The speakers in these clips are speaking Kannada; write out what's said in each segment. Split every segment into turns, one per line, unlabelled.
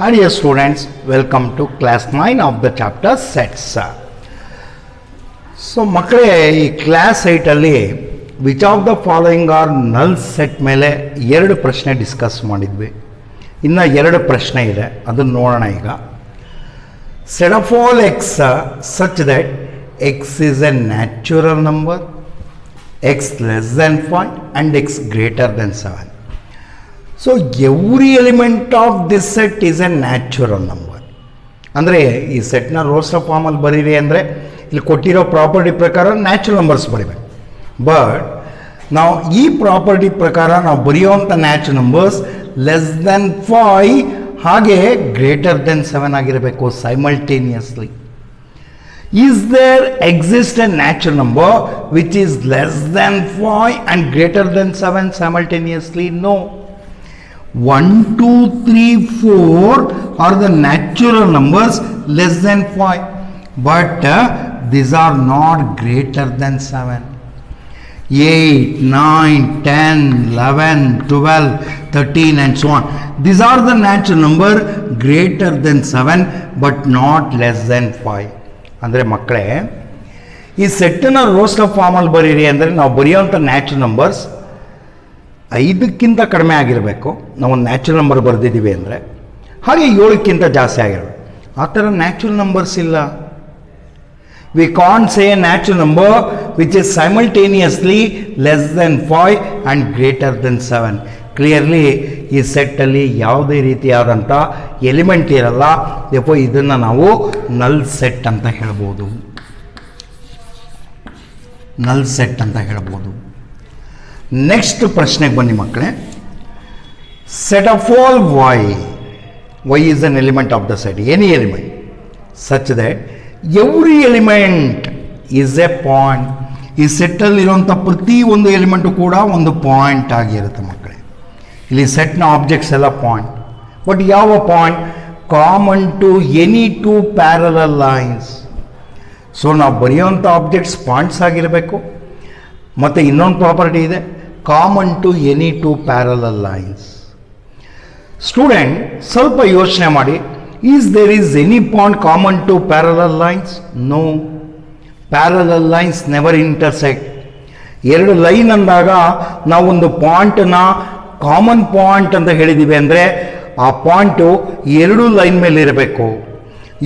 Hi dear students, welcome to class 9 of the chapter sets. So ಮಕ್ಕಳೇ ಈ ಕ್ಲಾಸ್ 8 ಅಲ್ಲಿ which of the following are ನಲ್ ಸೆಟ್ ಮೇಲೆ ಎರಡು ಪ್ರಶ್ನೆ ಡಿಸ್ಕಸ್ ಮಾಡಿದ್ವಿ. ಇನ್ನು ಎರಡು ಪ್ರಶ್ನೆ ಇದೆ, ಅದನ್ನು ನೋಡೋಣ ಈಗ. Set of all X such that X is A natural number, X less than 5 and X greater than 7. So every element of this set is A natural number. ಅಂದರೆ ಈ ಸೆಟ್ನ ರೋಸ್ಟರ್ ಫಾರ್ಮಲ್ಲಿ ಬರೀರಿ ಅಂದರೆ ಇಲ್ಲಿ ಕೊಟ್ಟಿರೋ ಪ್ರಾಪರ್ಟಿ ಪ್ರಕಾರ ನ್ಯಾಚುರಲ್ ನಂಬರ್ಸ್ ಬರೀಬೇಕು. ಬಟ್ ನಾವು ಈ ಪ್ರಾಪರ್ಟಿ ಪ್ರಕಾರ ನಾವು ಬರೆಯುವಂಥ ನ್ಯಾಚುರಲ್ ನಂಬರ್ಸ್ ಲೆಸ್ ದೆನ್ 5 ಹಾಗೆ ಗ್ರೇಟರ್ ದೆನ್ 7 ಆಗಿರಬೇಕು simultaneously. Is there exist a natural number which is less than 5 and greater than 7 simultaneously? No. 1, 2, 3, 4 are the natural numbers less than 5, but these are not greater than 7. 8, 9, 10, 11, 12, 13 and so on. These are the natural number greater than 7 but not less than 5. ಅಂದರೆ ಮಕ್ಕಳೇ ಈ ಸೆಟ್ಟನ್ನು ರೋಸ್ಟರ್ ಫಾರ್ಮಲ್ಲಿ ಬರೀರಿ ಅಂದರೆ ನಾವು ಬರೆಯುವಂಥ ನ್ಯಾಚುರಲ್ ನಂಬರ್ಸ್ 5ಕ್ಕಿಂತ ಕಡಿಮೆ ಆಗಿರಬೇಕು. ನಾವು ಒಂದು ನ್ಯಾಚುರಲ್ ನಂಬರ್ ಬರೆದಿದ್ದೀವಿ ಅಂದರೆ ಹಾಗೆ 7ಕ್ಕಿಂತ ಜಾಸ್ತಿ ಆಗಿರಬೇಕು. ಆ ಥರ ನ್ಯಾಚುರಲ್ ನಂಬರ್ಸ್ ಇಲ್ಲ. We can't say A natural number which is simultaneously less than 5 and greater than 7. Clearly ಈ ಸೆಟ್ಟಲ್ಲಿ ಯಾವುದೇ ರೀತಿಯಾದಂಥ ಎಲಿಮೆಂಟ್ ಇರಲ್ಲ. ದೇಪೋ ಇದನ್ನು ನಾವು ನಲ್ ಸೆಟ್ ಅಂತ ಹೇಳ್ಬೋದು, ನಲ್ ಸೆಟ್ ಅಂತ ಹೇಳ್ಬೋದು. ನೆಕ್ಸ್ಟ್ ಪ್ರಶ್ನೆಗೆ ಬನ್ನಿ ಮಕ್ಕಳೇ. Set of all y is an element of the set, any element such that every element is a point. ಈ ಸೆಟ್ಟಲ್ಲಿರುವಂಥ ಪ್ರತಿ ಒಂದು ಎಲಿಮೆಂಟು ಕೂಡ ಒಂದು ಪಾಯಿಂಟ್ ಆಗಿರುತ್ತೆ ಮಕ್ಕಳೇ. ಇಲ್ಲಿ ಸೆಟ್ನ ಆಬ್ಜೆಕ್ಟ್ಸ್ ಎಲ್ಲ ಪಾಯಿಂಟ್. ಬಟ್ ಯಾವ point? Common to any two parallel lines. So ನಾವು ಬರೆಯುವಂಥ ಆಬ್ಜೆಕ್ಟ್ಸ್ ಪಾಯಿಂಟ್ಸ್ ಆಗಿರಬೇಕು. ಮತ್ತು ಇನ್ನೊಂದು ಪ್ರಾಪರ್ಟಿ ಇದೆ, common to any two parallel lines. Student ಸ್ವಲ್ಪ ಯೋಚನೆ ಮಾಡಿ, is there is any point common to parallel lines? No. Parallel lines never intersect. ಎರಡು ಲೈನ್ ಅಂದಾಗ ನಾವೊಂದು ಪಾಯಿಂಟನ್ನ ಕಾಮನ್ ಪಾಯಿಂಟ್ ಅಂತ ಹೇಳಿದ್ದೀವಿ ಅಂದರೆ ಆ ಪಾಯಿಂಟು ಎರಡು ಲೈನ್ ಮೇಲೆ ಇರಬೇಕು.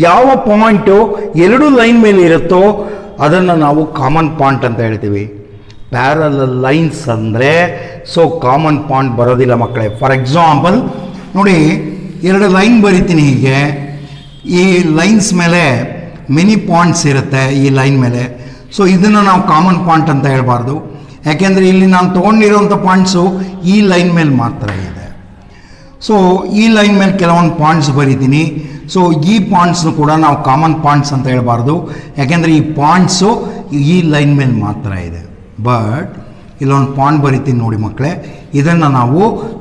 ಯಾವ ಪಾಯಿಂಟು ಎರಡು ಲೈನ್ ಮೇಲೆ ಇರುತ್ತೋ ಅದನ್ನು ನಾವು ಕಾಮನ್ ಪಾಯಿಂಟ್ ಅಂತ ಹೇಳ್ತೀವಿ. ಪ್ಯಾರಲಲ್ ಲೈನ್ಸ್ ಅಂದರೆ ಸೊ ಕಾಮನ್ ಪಾಯಿಂಟ್ ಬರೋದಿಲ್ಲ ಮಕ್ಕಳೇ. ಫಾರ್ ಎಕ್ಸಾಂಪಲ್ ನೋಡಿ, ಎರಡು ಲೈನ್ ಬರಿತೀನಿ ಹೀಗೆ. ಈ ಲೈನ್ಸ್ ಮೇಲೆ ಮೆನಿ ಪಾಯಿಂಟ್ಸ್ ಇರುತ್ತೆ ಈ ಲೈನ್ ಮೇಲೆ. ಸೊ ಇದನ್ನು ನಾವು ಕಾಮನ್ ಪಾಯಿಂಟ್ ಅಂತ ಹೇಳ್ಬಾರ್ದು. ಯಾಕೆಂದರೆ ಇಲ್ಲಿ ನಾನು ತೊಗೊಂಡಿರೋಂಥ ಪಾಯಿಂಟ್ಸು ಈ ಲೈನ್ ಮೇಲೆ ಮಾತ್ರ ಇದೆ. ಸೊ ಈ ಲೈನ್ ಮೇಲೆ ಕೆಲವೊಂದು ಪಾಯಿಂಟ್ಸ್ ಬರಿತೀನಿ. ಸೊ ಈ ಪಾಯಿಂಟ್ಸ್ನು ಕೂಡ ನಾವು ಕಾಮನ್ ಪಾಯಿಂಟ್ಸ್ ಅಂತ ಹೇಳ್ಬಾರ್ದು. ಯಾಕೆಂದರೆ ಈ ಪಾಯಿಂಟ್ಸು ಈ ಲೈನ್ ಮೇಲೆ ಮಾತ್ರ ಇದೆ. ಬಟ್ ಇಲ್ಲೊಂದು ಪಾಯಿಂಟ್ ಬರಿತೀನಿ ನೋಡಿ ಮಕ್ಕಳೇ, ಇದನ್ನು ನಾವು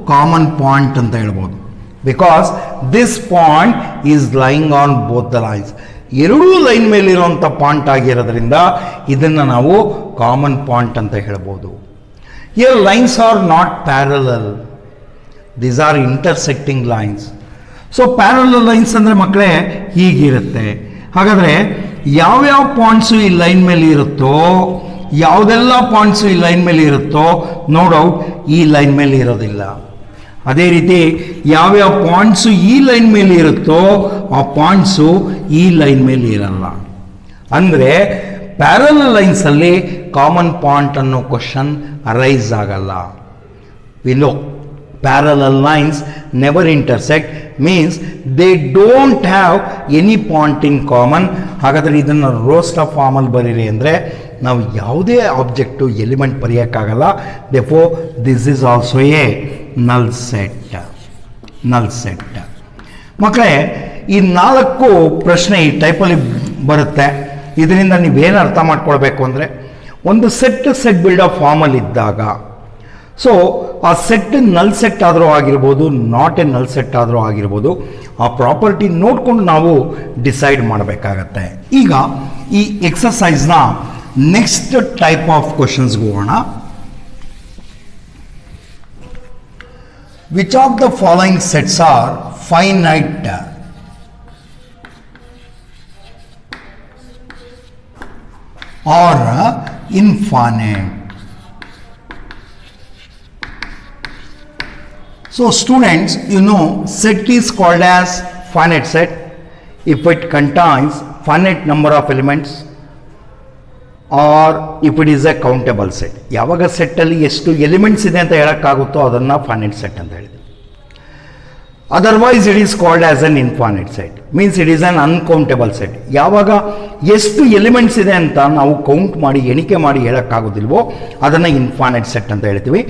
ಕಾಮನ್ ಪಾಯಿಂಟ್ ಅಂತ ಹೇಳ್ಬೋದು. Because this point is lying on both the lines. ಎರಡೂ ಲೈನ್ ಮೇಲಿರುವಂಥ ಪಾಯಿಂಟ್ ಆಗಿರೋದ್ರಿಂದ ಇದನ್ನು ನಾವು ಕಾಮನ್ ಪಾಯಿಂಟ್ ಅಂತ ಹೇಳ್ಬೋದು. Here lines are not parallel, these are intersecting lines. So parallel lines ಅಂದರೆ ಮಕ್ಕಳೇ ಹೀಗಿರುತ್ತೆ. ಹಾಗಾದರೆ ಯಾವ್ಯಾವ ಪಾಯಿಂಟ್ಸು ಈ ಲೈನ್ ಮೇಲೆ ಇರುತ್ತೋ, ಯಾವುದೆಲ್ಲ ಪಾಯಿಂಟ್ಸು ಈ ಲೈನ್ ಮೇಲೆ ಇರುತ್ತೋ ನೋ ಡೌಟ್ ಈ ಲೈನ್ ಮೇಲೆ ಇರೋದಿಲ್ಲ. ಅದೇ ರೀತಿ ಯಾವ್ಯಾವ ಪಾಯಿಂಟ್ಸು ಈ ಲೈನ್ ಮೇಲೆ ಇರುತ್ತೋ ಆ ಪಾಯಿಂಟ್ಸು ಈ ಲೈನ್ ಮೇಲೆ ಇರಲ್ಲ. ಅಂದರೆ ಪ್ಯಾರಲಲ್ ಲೈನ್ಸಲ್ಲಿ ಕಾಮನ್ ಪಾಯಿಂಟ್ ಅನ್ನೋ ಕ್ವಶನ್ ಅರೈಸ್ ಆಗಲ್ಲ. We know parallel lines never intersect means they don't have any point in common. ಹಾಗಾದರೆ ಇದನ್ನು ರೋಸ್ಟರ್ ಫಾರ್ಮಲ್ಲಿ ಬರೀರಿ ಅಂದರೆ ನಾವು ಯಾವುದೇ ಆಬ್ಜೆಕ್ಟು ಎಲಿಮೆಂಟ್ ಬರೆಯೋಕ್ಕಾಗಲ್ಲ. Therefore this is also a null set. Null set ಮಕ್ಕಳೇ, ಈ 4 ಪ್ರಶ್ನೆ ಈ ಟೈಪಲ್ಲಿ ಬರುತ್ತೆ. ಇದರಿಂದ ನೀವೇನು ಅರ್ಥ ಮಾಡ್ಕೊಳ್ಬೇಕು ಅಂದರೆ, ಒಂದು ಸೆಟ್ ಬಿಲ್ಡರ್ ಫಾರ್ಮಲ್ಲಿ ಇದ್ದಾಗ ಸೊ ಆ ಸೆಟ್ ನಲ್ ಸೆಟ್ ಆದರೂ ಆಗಿರ್ಬೋದು, ನಾಟ್ ಎ ನಲ್ ಸೆಟ್ ಆದರೂ ಆಗಿರ್ಬೋದು, ಆ ಪ್ರಾಪರ್ಟಿ ನೋಡಿಕೊಂಡು ನಾವು ಡಿಸೈಡ್ ಮಾಡಬೇಕಾಗತ್ತೆ. ಈಗ ಈ ಎಕ್ಸಸೈಸ್ನ ನೆಕ್ಸ್ಟ್ ಟೈಪ್ ಆಫ್ ಕ್ವಶನ್ಸ್ಗೆ ಹೋಗೋಣ. Which of the following sets R finite or infinite. So students, you know, set is called as finite set if it contains finite number of elements or if it is a countable set. ಯಾವಾಗ ಸೆಟ್ ಅಲ್ಲಿ ಎಷ್ಟು ಎಲಿಮೆಂಟ್ಸ್ ಇದೆ ಅಂತ ಹೇಳಕ್ಕಾಗುತ್ತೋ ಅದನ್ನ ಫೈನೈಟ್ ಸೆಟ್ ಅಂತ ಹೇಳಿದೆ. Otherwise it is called as an infinite set, means it is an uncountable set. ಯಾವಾಗ ಎಷ್ಟು ಎಲಿಮೆಂಟ್ಸ್ ಇದೆ ಅಂತ ನಾವು ಕೌಂಟ್ ಮಾಡಿ ಎಣಿಕೆ ಮಾಡಿ ಹೇಳಕ್ಕಾಗೋದಿಲ್ವೋ ಅದನ್ನ ಇನ್ಫೈನೈಟ್ ಸೆಟ್ ಅಂತ ಹೇಳ್ತೀವಿ.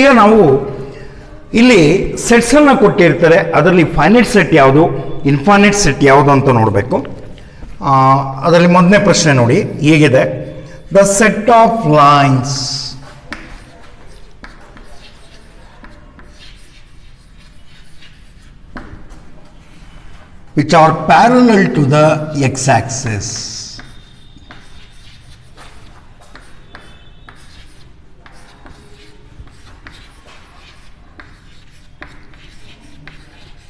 ಈಗ ನಾವು ಇಲ್ಲಿ ಸೆಟ್ಸ್ ಅನ್ನ ಕೊಟ್ಟಿರ್ತಾರೆ, ಅದರಲ್ಲಿ ಫೈನೈಟ್ ಸೆಟ್ ಯಾವುದು, ಇನ್ಫೈನೈಟ್ ಸೆಟ್ ಯಾವುದು ಅಂತ ನೋಡಬೇಕು. ಅದರಲ್ಲಿ ಮೊದಲನೇ ಪ್ರಶ್ನೆ ನೋಡಿ ಹೇಗಿದೆ. The set of lines which are parallel to the x-axis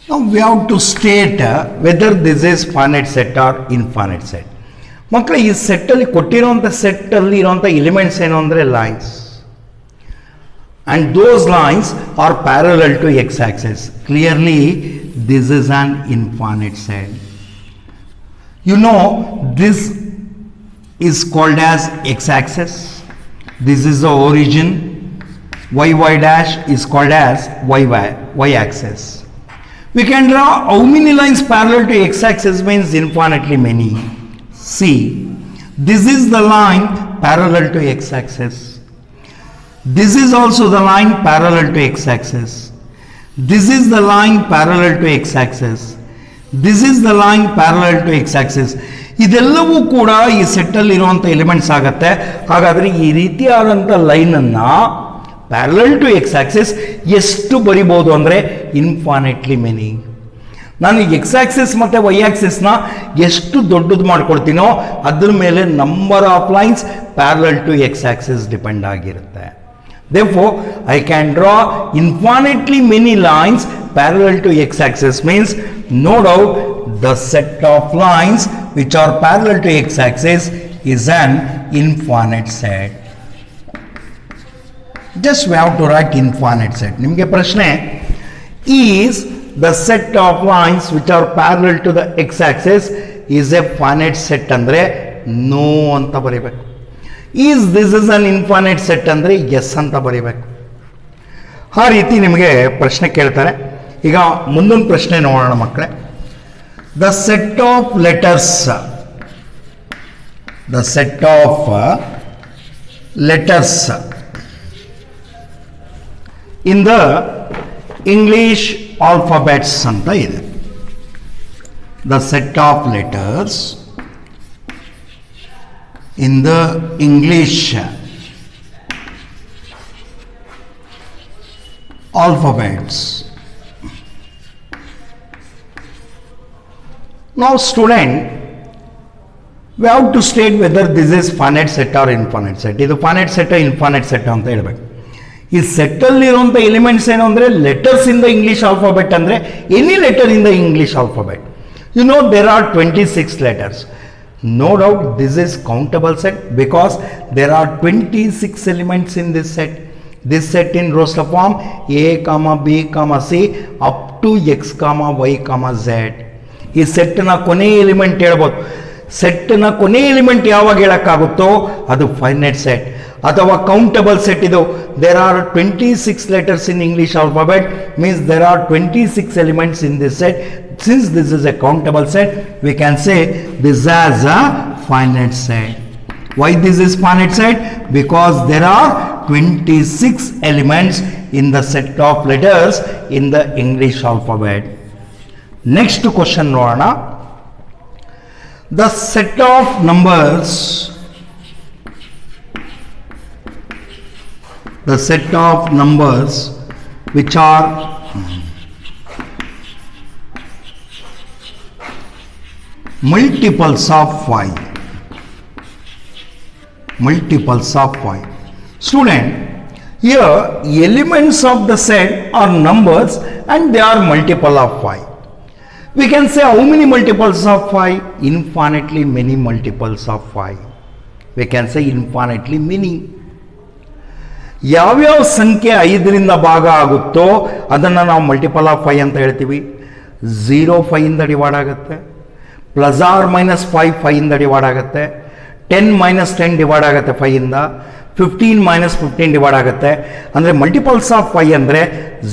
now we have to state whether this is finite set or infinite set. ಮಕ್ಕಳು ಈ ಸೆಟ್ಟಲ್ಲಿ ಕೊಟ್ಟಿರೋಂಥ ಸೆಟ್ಟಲ್ಲಿ ಇರೋಂಥ ಎಲಿಮೆಂಟ್ಸ್ ಏನು ಅಂದರೆ lines, and those lines are parallel to x axis. Clearly this is an infinite set. You know this is called as x axis, this is the origin, y dash is called as y axis. We can draw how many lines parallel to x axis means infinitely many. See, this is the line parallel to x-axis. This is also the line parallel to x-axis. This is the line parallel to x-axis. This is the line parallel to x-axis. ಇದೆಲ್ಲವೂ ಕೂಡ ಈ ಸೆಟ್ಟಲ್ಲಿ ಇರುವಂಥ ಎಲಿಮೆಂಟ್ಸ್ ಆಗುತ್ತೆ. ಹಾಗಾದರೆ ಈ ರೀತಿಯಾದಂಥ ಲೈನನ್ನು ಪ್ಯಾರಲಲ್ ಟು ಎಕ್ಸ್ ಆಕ್ಸಿಸ್ ಎಷ್ಟು ಬರಿಬೋದು ಅಂದರೆ ಇನ್ಫೈನೈಟ್ಲಿ ಮೆನಿ. ನಾನು ಎಕ್ಸ್ ಆಕ್ಸಿಸ್ ಮತ್ತು ವೈ ಆಕ್ಸಿಸ್ನ ಎಷ್ಟು ದೊಡ್ಡದು ಮಾಡ್ಕೊಳ್ತೀನೋ ಅದ್ರ ಮೇಲೆ number of lines parallel to x axis depend ಆಗಿರುತ್ತೆ. Therefore, I can draw infinitely many lines parallel to x axis means no doubt the set of lines which are parallel to x axis is an infinite set. Just we have to write infinite set. ನಿಮಗೆ ಪ್ರಶ್ನೆ is the set of lines which are parallel to the x axis is a finite set ಅಂದ್ರೆ no ಅಂತ ಬರೀಬೇಕು. Is this is an infinite set ಅಂದರೆ ಎಸ್ ಅಂತ ಬರೀಬೇಕು. ಆ ರೀತಿ ನಿಮಗೆ ಪ್ರಶ್ನೆ ಕೇಳ್ತಾರೆ. ಈಗ ಮುಂದೊಂದು ಪ್ರಶ್ನೆ ನೋಡೋಣ ಮಕ್ಕಳೇ. The set of letters, the set of letters in the English alphabets ಅಂತ ಇದೆ. The set of letters in the English alphabets. Now student, we have to state whether this is finite set or infinite set. ಇದು finite set or infinite set ಅಂತ ಹೇಳಬೇಕು. ಈ ಸೆಟ್ ಅಲ್ಲಿ ಇರುವಂತ ಎಲಿಮೆಂಟ್ಸ್ ಏನು ಅಂದ್ರೆ letters in the English alphabet ಅಂದ್ರೆ any letter in the English alphabet. You know there are 26 letters. No doubt this is countable set because there are 26 elements in this set. This set in roster form A, B, C up to X, Y, Z. ಈ ಸೆಟ್ನ ಕೊನೆ ಎಲಿಮೆಂಟ್ ಹೇಳ್ಬೋದು. ಸೆಟ್ನ ಕೊನೆ ಎಲಿಮೆಂಟ್ ಯಾವಾಗ ಹೇಳಕ್ಕಾಗುತ್ತೋ ಅದು ಫೈನೈಟ್ ಸೆಟ್ ಅಥವಾ ಕೌಂಟಬಲ್ ಸೆಟ್. ಇದು there are 26 letters in English alphabet means there are 26 elements in this set. Since this is a countable set, we can say this as a finite set. Why this is finite set? Because there are 26 elements in the set of letters in the English alphabet. Next question ನೋಡೋಣ. The set of numbers, the set of numbers which are multiples of 5. Multiples of 5. Student, here elements of the set are numbers and they are multiple of 5. We can say how many multiples of 5? Infinitely many multiples of 5. We can say infinitely many. ಯಾವ್ಯಾವ ಸಂಖ್ಯೆ 5ರಿಂದ ಭಾಗ ಆಗುತ್ತೋ ಅದನ್ನು ನಾವು ಮಲ್ಟಿಪಲ್ ಆಫ್ 5 ಅಂತ ಹೇಳ್ತೀವಿ. 0 5ಇಂದ ಡಿವೈಡ್ ಆಗುತ್ತೆ, ಪ್ಲಸ್ ಆರ್ ಮೈನಸ್ 5 5ಇಂದ ಡಿವೈಡ್ ಆಗುತ್ತೆ, 10 ಮೈನಸ್ 10 ಡಿವೈಡ್ ಆಗುತ್ತೆ 5ಇಂದ, 15 ಮೈನಸ್ 15 ಡಿವೈಡ್ ಆಗುತ್ತೆ. ಅಂದರೆ ಮಲ್ಟಿಪಲ್ಸ್ ಆಫ್ 5 ಅಂದರೆ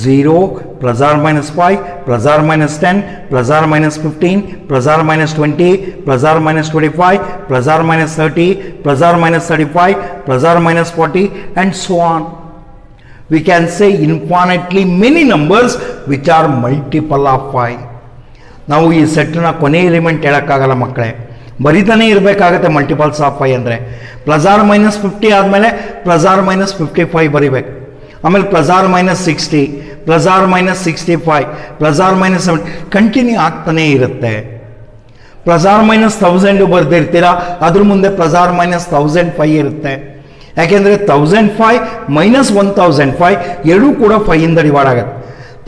0 plus or minus 5 plus or minus 10 plus or minus 15 plus or minus 20 plus or minus 25 plus or minus 30 plus or minus 35 plus or minus 40 and so on. We can say infinitely many numbers which are multiple of 5. ನಾವು ಈ ಸೆಟ್ನ ಕೊನೆ ಎಲಿಮೆಂಟ್ ಹೇಳೋಕ್ಕಾಗಲ್ಲ ಮಕ್ಕಳೇ, ಬರಿತಾನೆ ಇರಬೇಕಾಗತ್ತೆ ಮಲ್ಟಿಪಲ್ಸ್ ಆಫ್ 5 ಅಂದರೆ. ಪ್ಲಸ್ ಆರ್ ಮೈನಸ್ 50 ಆದಮೇಲೆ ಪ್ಲಸ್ ಆರ್ ಮೈನಸ್ 55 ಬರಿಬೇಕು, ಆಮೇಲೆ plus or minus 60 plus or minus 65 plus or minus 70 continue ಆಗ್ತಾನೇ ಇರುತ್ತೆ. ಪ್ಲಸ್ ಆರ್ ಮೈನಸ್ 1000 ಬರೆದಿರ್ತೀರಾ, ಅದ್ರ ಮುಂದೆ ಪ್ಲಸ್ ಆರ್ ಮೈನಸ್ 1005 ಇರುತ್ತೆ. ಯಾಕೆಂದರೆ 1005 ಮೈನಸ್ 1005 ಎರಡೂ ಕೂಡ 5ಇಂದ ಡಿವೈಡ್ ಆಗುತ್ತೆ.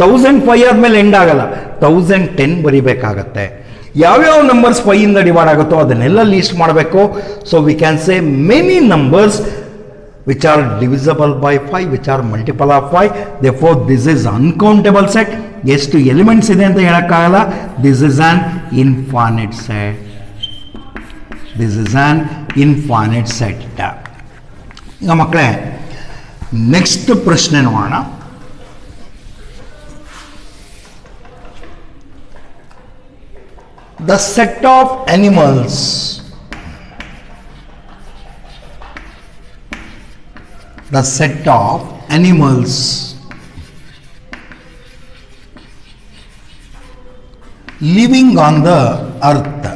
1005 ಆದಮೇಲೆ ಎಂಡ್ ಆಗಲ್ಲ, 1010 ಬರಿಬೇಕಾಗತ್ತೆ. ಯಾವ್ಯಾವ ನಂಬರ್ಸ್ 5ಇಂದ ಡಿವೈಡ್ ಆಗುತ್ತೋ ಅದನ್ನೆಲ್ಲ ಲೀಸ್ಟ್ ಮಾಡಬೇಕು. So we can say many numbers which are divisible by 5, which are multiple of 5. Therefore, this is uncountable set. ಎಷ್ಟು ಎಲಿಮೆಂಟ್ಸ್ ಇದೆ ಅಂತ ಹೇಳಕ್ಕಾಗಲ್ಲ. This is an infinite set. This is an infinite set. ಈಗ ಮಕ್ಕಳೇ ನೆಕ್ಸ್ಟ್ ಪ್ರಶ್ನೆ ನೋಡೋಣ. The set of animals living on the earth.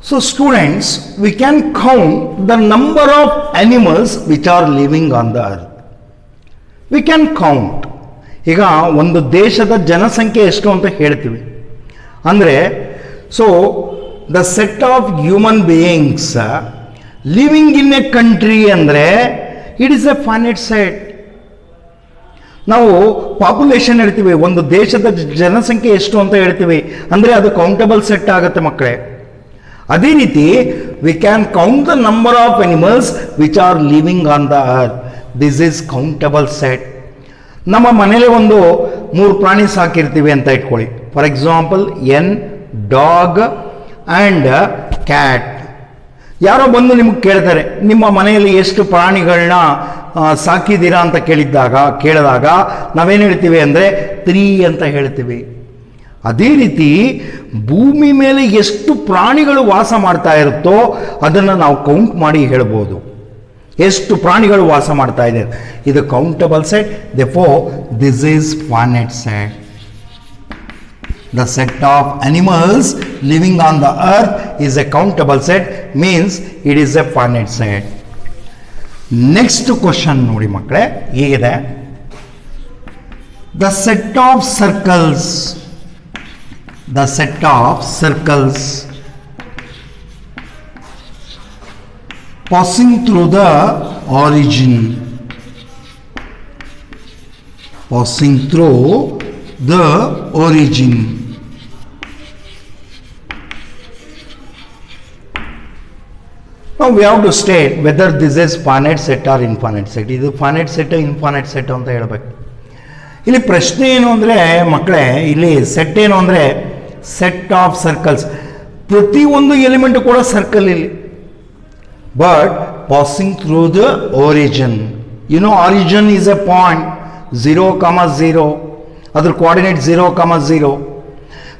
So students, we can count the number of animals which are living on the earth. We can count. ಈಗ ಒಂದು ದೇಶದ ಜನಸಂಖ್ಯೆ ಎಷ್ಟು ಅಂತ ಹೇಳ್ತೀವಿ ಅಂದರೆ, so the set of human beings living in a country ಅಂದರೆ it is a finite set. ನಾವು ಪಾಪ್ಯುಲೇಷನ್ ಹೇಳ್ತೀವಿ, ಒಂದು ದೇಶದ ಜನಸಂಖ್ಯೆ ಎಷ್ಟು ಅಂತ ಹೇಳ್ತೀವಿ ಅಂದರೆ ಅದು ಕೌಂಟಬಲ್ ಸೆಟ್ ಆಗುತ್ತೆ ಮಕ್ಕಳೇ. ಅದೇ ರೀತಿ we can count the number of animals which are living on the earth. This is countable set. ನಮ್ಮ ಮನೇಲಿ ಒಂದು 3 ಪ್ರಾಣಿ ಸಾಕಿರ್ತೀವಿ ಅಂತ ಇಟ್ಕೊಳ್ಳಿ. For example N, dog and cat. ಯಾರೋ ಬಂದು ನಿಮಗೆ ಕೇಳ್ತಾರೆ ನಿಮ್ಮ ಮನೆಯಲ್ಲಿ ಎಷ್ಟು ಪ್ರಾಣಿಗಳನ್ನ ಸಾಕಿದ್ದೀರಾ ಅಂತ ಕೇಳಿದಾಗ ನಾವೇನು ಹೇಳ್ತೀವಿ ಅಂದರೆ 3 ಅಂತ ಹೇಳ್ತೀವಿ. ಅದೇ ರೀತಿ ಭೂಮಿ ಮೇಲೆ ಎಷ್ಟು ಪ್ರಾಣಿಗಳು ವಾಸ ಮಾಡ್ತಾ ಇರುತ್ತೋ ಅದನ್ನು ನಾವು ಕೌಂಟ್ ಮಾಡಿ ಹೇಳ್ಬೋದು, ಎಷ್ಟು ಪ್ರಾಣಿಗಳು ವಾಸ ಮಾಡ್ತಾ ಇದೆ. ಇದು countable set. Therefore, this is finite set. The set of animals living on the earth is a countable set, means it is a finite set. Next question ನೋಡಿ ಮಕ್ಕಳೇ, ಹೀಗಿದೆ. The set of circles passing through the origin. Now we have to state whether this is finite set or infinite set. ಇದು finite set infinite set ಅಂತ ಹೇಳಬೇಕು. ಇಲ್ಲಿ ಪ್ರಶ್ನೆ ಏನು ಅಂದರೆ ಮಕ್ಕಳೇ, ಇಲ್ಲಿ ಸೆಟ್ ಏನು ಅಂದರೆ ಸೆಟ್ ಆಫ್ ಸರ್ಕಲ್ಸ್. ಪ್ರತಿಯೊಂದು ಎಲಿಮೆಂಟ್ ಕೂಡ ಸರ್ಕಲ್ ಇಲ್ಲಿ, but passing through the origin. You know origin is a point 0, 0. Other coordinate 0, 0.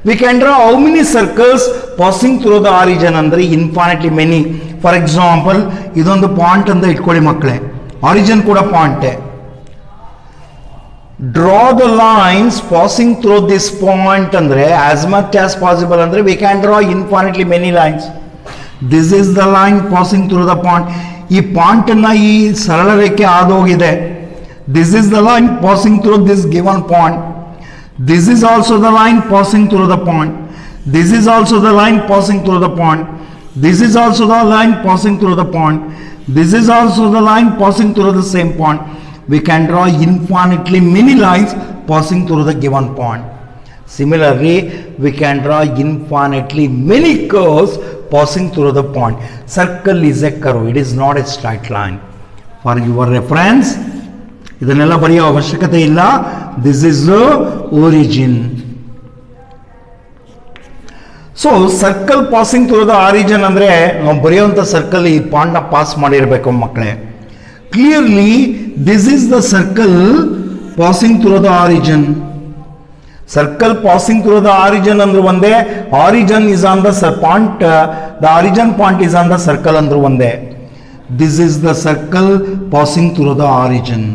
We can draw how many circles passing through the origin ಅಂದರೆ infinitely many. ಫಾರ್ ಎಕ್ಸಾಂಪಲ್ ಇದೊಂದು ಪಾಯಿಂಟ್ ಅಂತ ಇಟ್ಕೊಳ್ಳಿ ಮಕ್ಕಳೇ, ಆರಿಜಿನ್ ಕೂಡ ಪಾಯಿಂಟೇ. Draw the lines passing through this point ಅಂದರೆ ಆಸ್ ಮಚ್ ಆಸ್ ಪಾಸಿಬಲ್ ಅಂದರೆ we can draw infinitely many lines. This is the line passing through the point. ಈ ಪಾಯಿಂಟನ್ನು ಈ ಸರಳ ರೇಖೆ ಆದೋಗಿದೆ. This is the line passing through this given point. This is also the line passing through the point. This is also the line passing through the point. This is also the line passing through the point. This is also the line passing through the same point. We can draw infinitely many lines passing through the given point. Similarly, we can draw infinitely many curves passing through the point. Circle is a curve. It is not a straight line. For your reference, ಇದನ್ನೆಲ್ಲ ಬರೆಯೋ ಅವಶ್ಯಕತೆ ಇಲ್ಲ. This is the origin. So circle passing through the origin ಅಂದರೆ ನಾವು ಬರೆಯುವಂಥ ಸರ್ಕಲ್ ಈ ಪಾಯಿಂಟ್ನ ಪಾಸ್ ಮಾಡಿರಬೇಕು ಮಕ್ಕಳೇ. Clearly this is the circle passing through the origin. Circle passing through the origin ಅಂದ್ರೆ ಒಂದೇ, origin is on the point, the origin point is on the circle ಅಂದ್ರೆ ಒಂದೇ. This is the circle passing through the origin.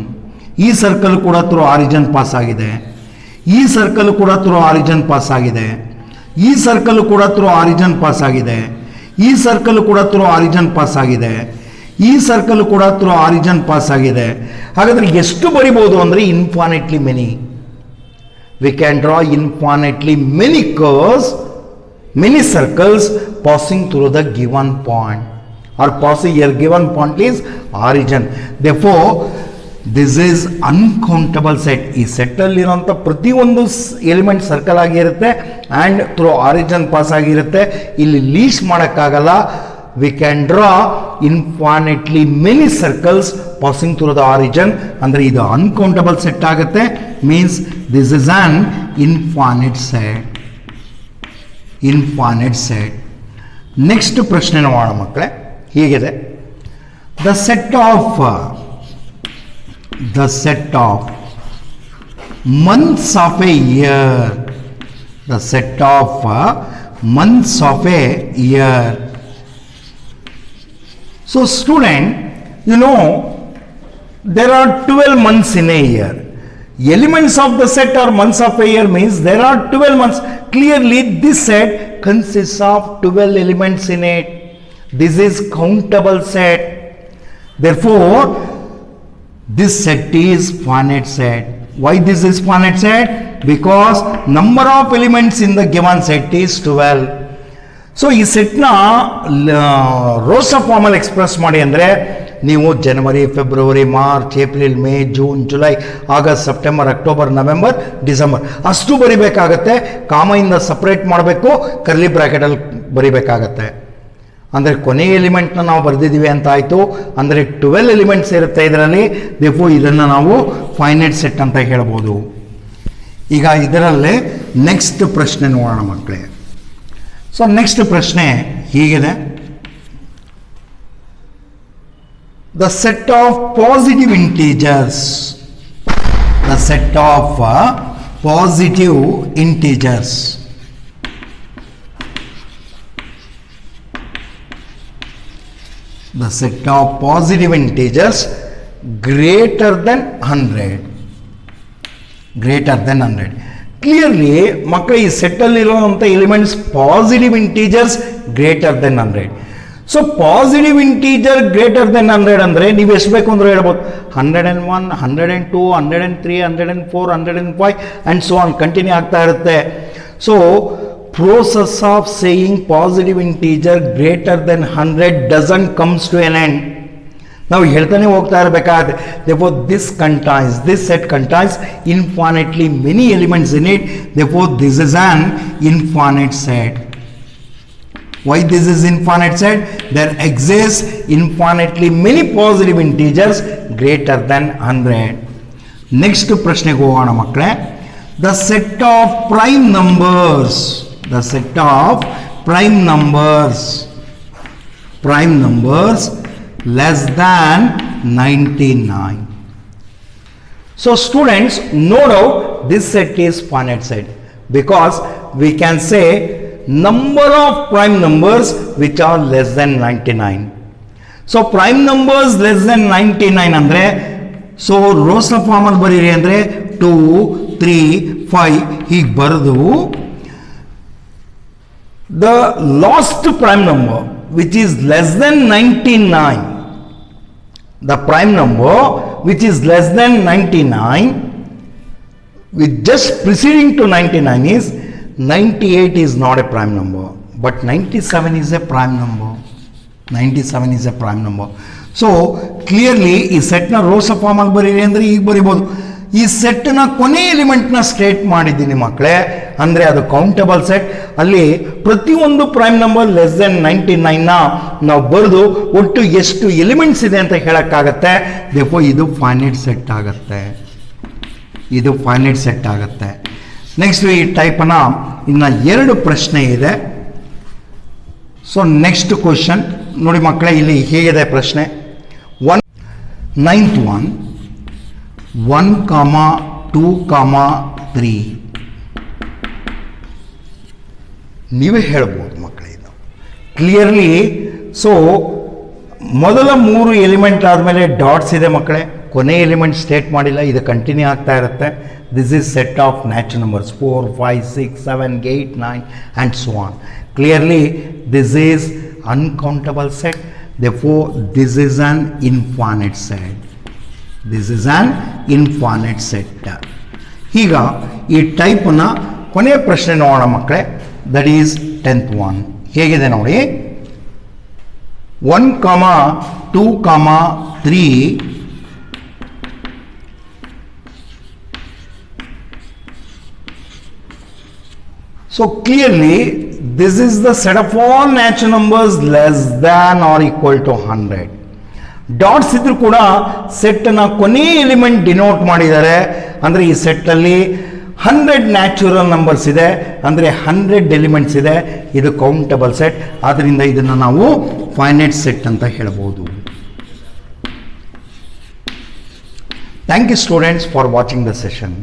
ಈ ಸರ್ಕಲ್ ಕೂಡ ಥ್ರೂ ಆರಿಜಿನ್ ಪಾಸ್ ಆಗಿದೆ, ಈ ಸರ್ಕಲ್ ಕೂಡ ಥ್ರೂ ಆರಿಜಿನ್ ಪಾಸ್ ಆಗಿದೆ, ಈ ಸರ್ಕಲ್ ಕೂಡ ಥ್ರೂ ಆರಿಜಿನ್ ಪಾಸ್ ಆಗಿದೆ, ಈ ಸರ್ಕಲ್ ಕೂಡ ಥ್ರೂ ಆರಿಜಿನ್ ಪಾಸ್ ಆಗಿದೆ, ಈ ಸರ್ಕಲ್ ಕೂಡ ಥ್ರೂ ಆರಿಜಿನ್ ಪಾಸ್ ಆಗಿದೆ. ಹಾಗಾದ್ರೆ ಎಷ್ಟು ಬರಿಬಹುದು ಅಂದರೆ infinitely many. We can draw infinitely many curves, many circles passing through the given point, or passing your given point is origin. Therefore, this is uncountable set. ಈ ಸೆಟ್ ಅಲ್ಲಿ ಇರುವಂತ ಪ್ರತಿಯೊಂದು ಎಲಿಮೆಂಟ್ ಸರ್ಕಲ್ ಆಗಿರುತ್ತೆ ಅಂಡ್ ಥ್ರೂ ಆರಿಜಿನ್ ಪಾಸ್ ಆಗಿರುತ್ತೆ. ಇಲ್ಲಿ ಲೀಸ್ಟ್ ಮಾಡೋಕ್ಕಾಗಲ್ಲ. We can draw infinitely many circles passing through the origin. ಅಂದರೆ ಇದು uncountable set ಆಗುತ್ತೆ. Means this is an infinite set. Infinite set. Next ಪ್ರಶ್ನೆ ನೋಡೋಣ ಮಕ್ಕಳೇ. ಹೀಗಿದೆ, the set of months of a year. The set of months of a year. So student, you know, there are 12 months in a year. Elements of the set or months of a year means there are 12 months. Clearly this set consists of 12 elements in it. This is countable set. Therefore, this set is finite set. Why this is finite set? Because number of elements in the given set is 12. So ಈ ಸೆಟ್ನ ರೋಸ್ ಆಫ್ ಫಾರ್ಮಲ್ಲಿ ಎಕ್ಸ್ಪ್ರೆಸ್ ಮಾಡಿ ಅಂದರೆ ನೀವು ಜನವರಿ, ಫೆಬ್ರವರಿ, ಮಾರ್ಚ್, ಏಪ್ರಿಲ್, ಮೇ, ಜೂನ್, ಜುಲೈ, ಆಗಸ್ಟ್, ಸೆಪ್ಟೆಂಬರ್, ಅಕ್ಟೋಬರ್, ನವೆಂಬರ್, ಡಿಸೆಂಬರ್ ಅಷ್ಟು ಬರಿಬೇಕಾಗತ್ತೆ. ಕಾಮೆಯಿಂದ ಸಪ್ರೇಟ್ ಮಾಡಬೇಕು, ಕರ್ಲಿ ಬ್ರ್ಯಾಕೆಟಲ್ಲಿ ಬರಿಬೇಕಾಗತ್ತೆ. ಅಂದರೆ ಕೊನೆಯ ಎಲಿಮೆಂಟ್ನ ನಾವು ಬರೆದಿದ್ದೀವಿ ಅಂತ ಆಯಿತು. ಅಂದರೆ 12 ಎಲಿಮೆಂಟ್ಸ್ ಇರುತ್ತೆ ಇದರಲ್ಲಿ. ದೇಫೋ ಇದನ್ನು ನಾವು ಫೈನೈಟ್ ಸೆಟ್ ಅಂತ ಹೇಳ್ಬೋದು. ಈಗ ಇದರಲ್ಲೇ ನೆಕ್ಸ್ಟ್ ಪ್ರಶ್ನೆ ನೋಡೋಣ ಮಕ್ಕಳೇ. ಸೊ ನೆಕ್ಸ್ಟ್ ಪ್ರಶ್ನೆ ಹೀಗಿದೆ, the set of positive integers. The set of positive integers. The set of positive integers greater than 100. Greater than 100. Clearly, ಮಕ್ಕಳು ಈ ಸೆಟ್ಟಲ್ಲಿ ಇರುವಂಥ elements positive integers greater than 100. So positive integer greater than 100 ಅಂದರೆ ನೀವು ಎಷ್ಟು ಬೇಕು ಅಂದ್ರೆ ಹೇಳ್ಬೋದು. 101, 102, 103, 104, 105 ಆ್ಯಂಡ್ ಸೊ ಆನ್ ಕಂಟಿನ್ಯೂ ಆಗ್ತಾ ಇರುತ್ತೆ. So process of saying positive integer greater than 100 doesn't comes to an end. ನಾವು ಹೇಳ್ತಾನೆ ಹೋಗ್ತಾ ಇರಬೇಕಾದ್ರೆ therefore this set contains infinitely many elements in it. Therefore this is an infinite set. Why this is infinite set? There exists infinitely many positive integers greater than 100. Next ಪ್ರಶ್ನೆಗೆ ಹೋಗೋಣ ಮಕ್ಕಳೇ. The set of prime numbers. The set of prime numbers less than 99. So students, no doubt this set is finite set because we can say number of prime numbers which are less than 99. So prime numbers less than 99 andre, so rows of form ಅಲ್ಲಿ ಬರೀರಿ ಅಂದ್ರೆ 2, 3, 5 ಹೀಗೆ ಬರೆದು the last prime number which is less than 99, the prime number which is less than 99 with just preceding to 99 is 98 is not a prime number. but 97 is a prime number. 97 is a prime number. So clearly ಈ ಸೆಟ್ನ ರೋಸ್ ಫಾರ್ಮಲ್ಲಿ ಬರೀರಿ ಅಂದರೆ ಈಗ ಬರಿಬೋದು. ಈ ಸೆಟ್ನ ಕೊನೆ ಎಲಿಮೆಂಟ್ನ ಸ್ಟೇಟ್ ಮಾಡಿದ್ದೀನಿ ಮಕ್ಕಳೇ, ಅಂದರೆ ಅದು ಕೌಂಟಬಲ್ ಸೆಟ್. ಅಲ್ಲಿ ಪ್ರತಿಯೊಂದು ಪ್ರೈಮ್ ನಂಬರ್ ಲೆಸ್ ದೆನ್ 99ನ ನಾವು ಬರೆದು ಒಟ್ಟು ಎಷ್ಟು ಎಲಿಮೆಂಟ್ಸ್ ಇದೆ ಅಂತ ಹೇಳೋಕ್ಕಾಗತ್ತೆ. ದೇಫೋ ಇದು ಫೈನೈಟ್ ಸೆಟ್ ಆಗುತ್ತೆ, ಇದು ಫೈನೈಟ್ ಸೆಟ್ ಆಗುತ್ತೆ. ನೆಕ್ಸ್ಟ್ ಈ ಟೈಪನ ಇನ್ನು 2 ಪ್ರಶ್ನೆ ಇದೆ. ಸೊ ನೆಕ್ಸ್ಟ್ ಕ್ವಶನ್ ನೋಡಿ ಮಕ್ಕಳೇ, ಇಲ್ಲಿ ಹೇಗಿದೆ ಪ್ರಶ್ನೆ. 9th one 1, 2, 3 ನೀವೇ ಹೇಳ್ಬೋದು ಮಕ್ಕಳೇ ಇದು ಕ್ಲಿಯರ್ಲಿ. ಸೊ ಮೊದಲ 3 ಎಲಿಮೆಂಟ್ ಆದಮೇಲೆ ಡಾಟ್ಸ್ ಇದೆ ಮಕ್ಕಳೇ, ಕೊನೆ ಎಲಿಮೆಂಟ್ ಸ್ಟೇಟ್ ಮಾಡಿಲ್ಲ, ಇದು ಕಂಟಿನ್ಯೂ ಆಗ್ತಾ ಇರುತ್ತೆ. This is set of natural numbers 4, 5, 6, 7, 8, 9 and so on. Clearly this is uncountable set, therefore this is an infinite set. This is an infinite set. ಈಗ ಈ ಟೈಪ್ನ ಕೊನೆಯ ಪ್ರಶ್ನೆ ನೋಡೋಣ ಮಕ್ಕಳೇ, ದಟ್ ಈಸ್ 10th one. ಹೇಗಿದೆ ನೋಡಿ. 1, 2, 3 so clearly this is the set of all natural numbers less than or equal to 100. Dots ಇದ್ರೂ ಕೂಡ ಸೆಟ್ನ ಕೊನೆ ಎಲಿಮೆಂಟ್ ಡಿನೋಟ್ ಮಾಡಿದ್ದಾರೆ. ಅಂದರೆ ಈ ಸೆಟ್ಟಲ್ಲಿ 100 ನ್ಯಾಚುರಲ್ ನಂಬರ್ಸ್ ಇದೆ, ಅಂದರೆ 100 ಎಲಿಮೆಂಟ್ಸ್ ಇದೆ. ಇದು ಕೌಂಟಬಲ್ ಸೆಟ್, ಆದ್ದರಿಂದ ಇದನ್ನು ನಾವು ಫೈನೈಟ್ ಸೆಟ್ ಅಂತ ಹೇಳ್ಬೋದು. Thank you students for watching the session.